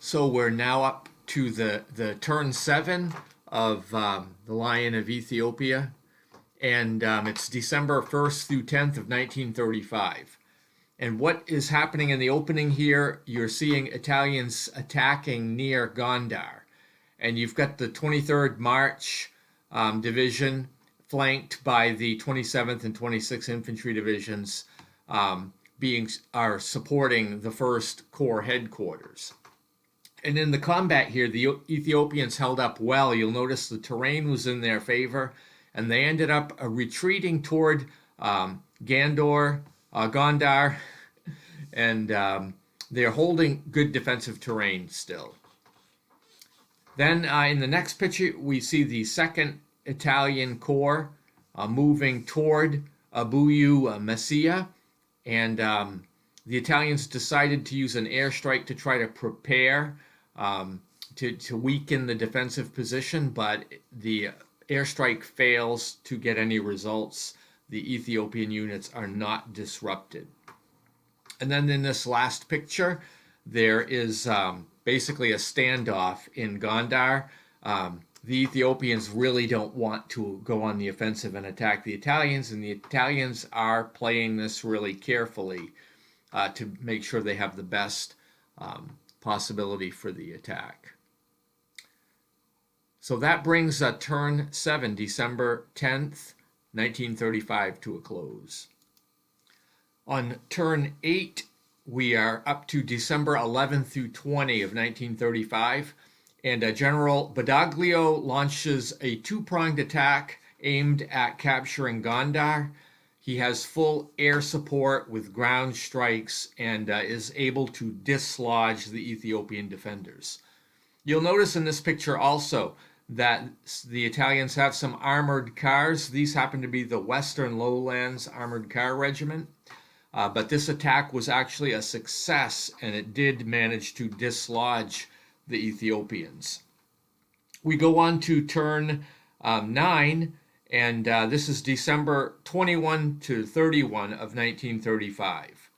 So we're now up to the turn 7 of the Lion of Ethiopia, and it's December 1st through 10th of 1935. And what is happening in the opening here, you're seeing Italians attacking near Gondar. And you've got the 23rd March Division flanked by the 27th and 26th Infantry Divisions are supporting the 1st Corps headquarters. And in the combat here, the Ethiopians held up well. You'll notice the terrain was in their favor, and they ended up retreating toward Gondar, and they're holding good defensive terrain still. Then in the next picture, we see the 2nd Italian Corps moving toward Abuyu Messia, and the Italians decided to use an airstrike to try to prepare to weaken the defensive position, but the airstrike fails to get any results. The Ethiopian units are not disrupted. And then in this last picture, there is basically a standoff in Gondar. The Ethiopians really don't want to go on the offensive and attack the Italians, and the Italians are playing this really carefully to make sure they have the best possibility for the attack. So that brings turn 7, December 10th, 1935, to a close. On turn 8, we are up to December 11th through 20 of 1935, and General Badoglio launches a two-pronged attack aimed at capturing Gondar. He has full air support with ground strikes and is able to dislodge the Ethiopian defenders. You'll notice in this picture also that the Italians have some armored cars. These happen to be the Western Lowlands Armored Car Regiment. But this attack was actually a success, and it did manage to dislodge the Ethiopians. We go on to turn 9, and this is December 21 to 31 of 1935.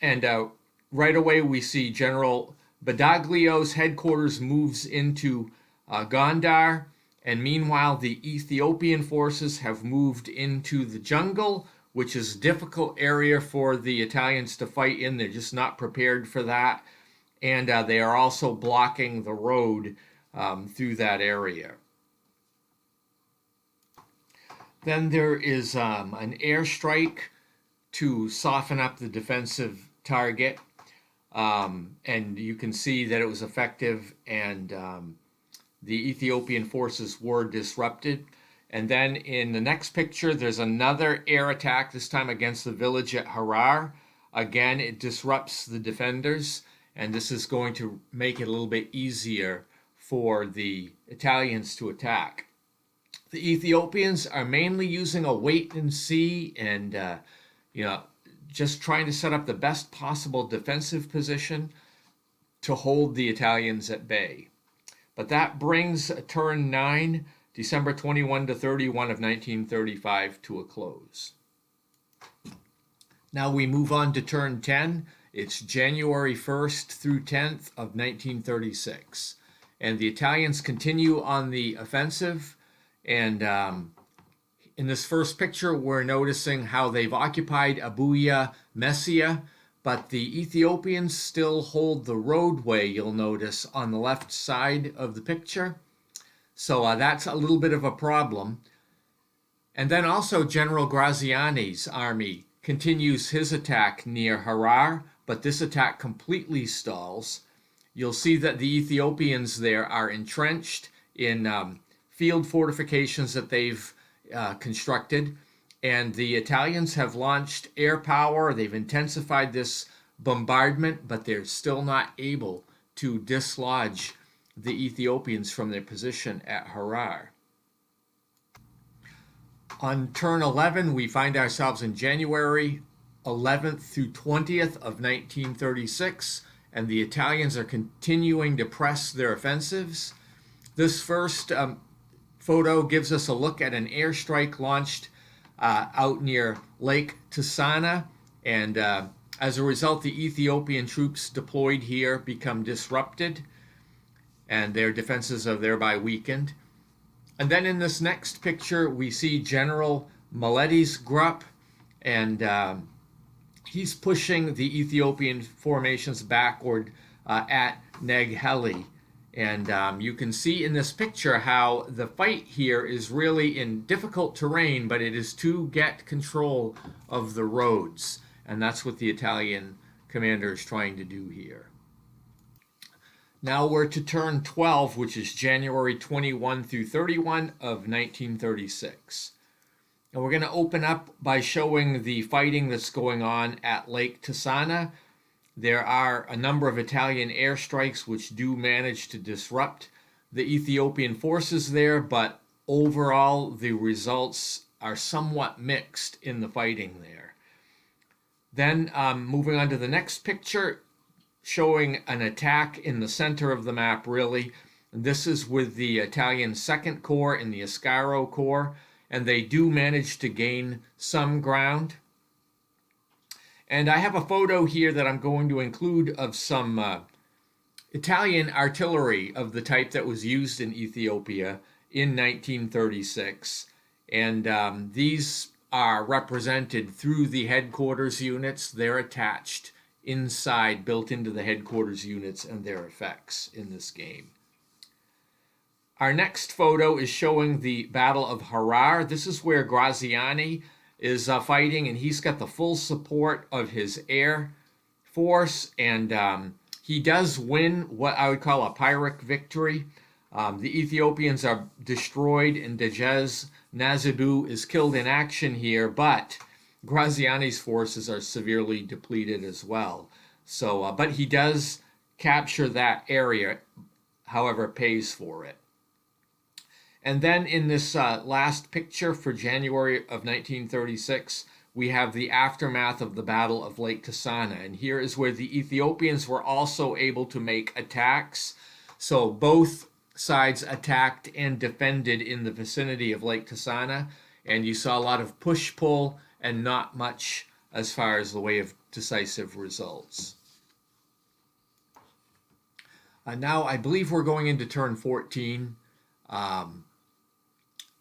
And right away we see General Badoglio's headquarters moves into Gondar, and meanwhile the Ethiopian forces have moved into the jungle, which is a difficult area for the Italians to fight in. They're just not prepared for that. And they are also blocking the road through that area. Then there is an airstrike to soften up the defensive target. And you can see that it was effective, and the Ethiopian forces were disrupted. And then in the next picture, there's another air attack, this time against the village at Harar. Again, it disrupts the defenders, and this is going to make it a little bit easier for the Italians to attack. The Ethiopians are mainly using a wait and see and just trying to set up the best possible defensive position to hold the Italians at bay. But that brings turn 9, December 21 to 31 of 1935, to a close. Now we move on to turn 10. It's January 1st through 10th of 1936. And the Italians continue on the offensive. And in this first picture, we're noticing how they've occupied Abuya Messia, but the Ethiopians still hold the roadway, you'll notice, on the left side of the picture. So that's a little bit of a problem. And then also General Graziani's army continues his attack near Harar, but this attack completely stalls. You'll see that the Ethiopians there are entrenched in field fortifications that they've constructed, and the Italians have launched air power. They've intensified this bombardment, but they're still not able to dislodge the Ethiopians from their position at Harar. On turn 11, we find ourselves in January 11th through 20th of 1936, and the Italians are continuing to press their offensives. This first photo gives us a look at an airstrike launched out near Lake Tsana, and As a result, the Ethiopian troops deployed here become disrupted, and their defenses are thereby weakened. And then in this next picture, we see General Miletti's Grupp, and he's pushing the Ethiopian formations backward at Neg Heli. And you can see in this picture how the fight here is really in difficult terrain, but it is to get control of the roads. And that's what the Italian commander is trying to do here. Now we're to turn 12, which is January 21 through 31 of 1936. And we're going to open up by showing the fighting that's going on at Lake Tisana. There are a number of Italian airstrikes which do manage to disrupt the Ethiopian forces there, but overall the results are somewhat mixed in the fighting there. Then moving on to the next picture, showing an attack in the center of the map, really. This is with the Italian 2nd Corps and the Ascaro Corps, and they do manage to gain some ground. And I have a photo here that I'm going to include of some Italian artillery of the type that was used in Ethiopia in 1936. And these are represented through the headquarters units. They're attached inside, built into the headquarters units and their effects in this game. Our next photo is showing the Battle of Harar. This is where Graziani is fighting, and he's got the full support of his air force, and he does win what I would call a Pyrrhic victory. The Ethiopians are destroyed, and Dejez Nazibu is killed in action here, but Graziani's forces are severely depleted as well. So, but he does capture that area, however, pays for it. And then in this last picture for January of 1936, we have the aftermath of the Battle of Lake Tisana. And here is where the Ethiopians were also able to make attacks. So both sides attacked and defended in the vicinity of Lake Tisana. And you saw a lot of push-pull and not much as far as the way of decisive results. Now I believe we're going into turn 14.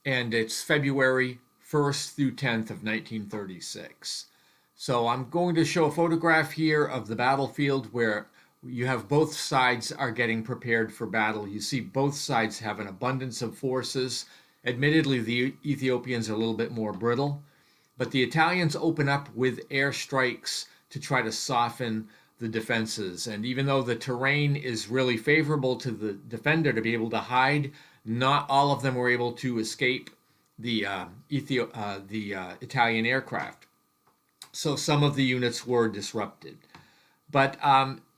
And it's February 1st through 10th of 1936. So I'm going to show a photograph here of the battlefield where you have both sides are getting prepared for battle. You see both sides have an abundance of forces. Admittedly, the Ethiopians are a little bit more brittle, but the Italians open up with airstrikes to try to soften the defenses. And even though the terrain is really favorable to the defender to be able to hide, not all of them were able to escape the Italian aircraft. So some of the units were disrupted. But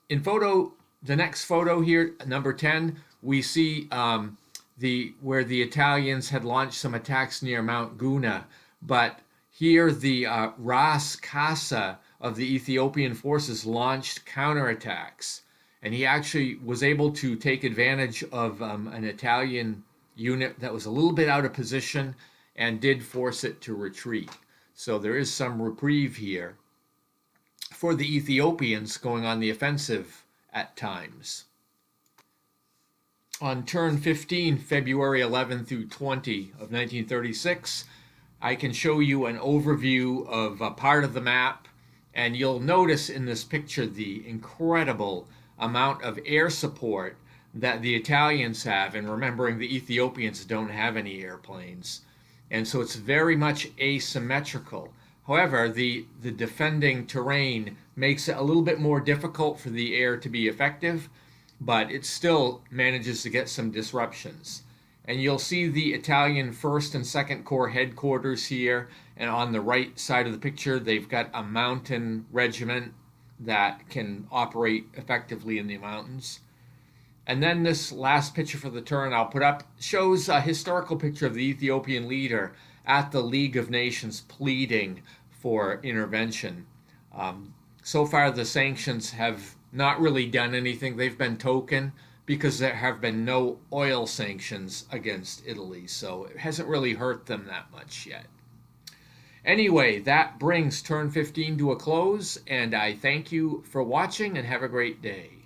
in the next photo here, number 10, we see where the Italians had launched some attacks near Mount Guna. But here the Ras Kasa of the Ethiopian forces launched counterattacks. And he actually was able to take advantage of an Italian unit that was a little bit out of position and did force it to retreat. So there is some reprieve here for the Ethiopians going on the offensive at times. On turn 15, February 11 through 20 of 1936, I can show you an overview of a part of the map, and you'll notice in this picture the incredible amount of air support that the Italians have, and remembering the Ethiopians don't have any airplanes. And so it's very much asymmetrical. However, the defending terrain makes it a little bit more difficult for the air to be effective, but it still manages to get some disruptions. And you'll see the Italian 1st and 2nd Corps headquarters here, and on the right side of the picture, they've got a mountain regiment that can operate effectively in the mountains. And then this last picture for the turn I'll put up shows a historical picture of the Ethiopian leader at the League of Nations pleading for intervention. So far the sanctions have not really done anything. They've been token because there have been no oil sanctions against Italy, so it hasn't really hurt them that much yet. Anyway, that brings turn 15 to a close, and I thank you for watching and have a great day.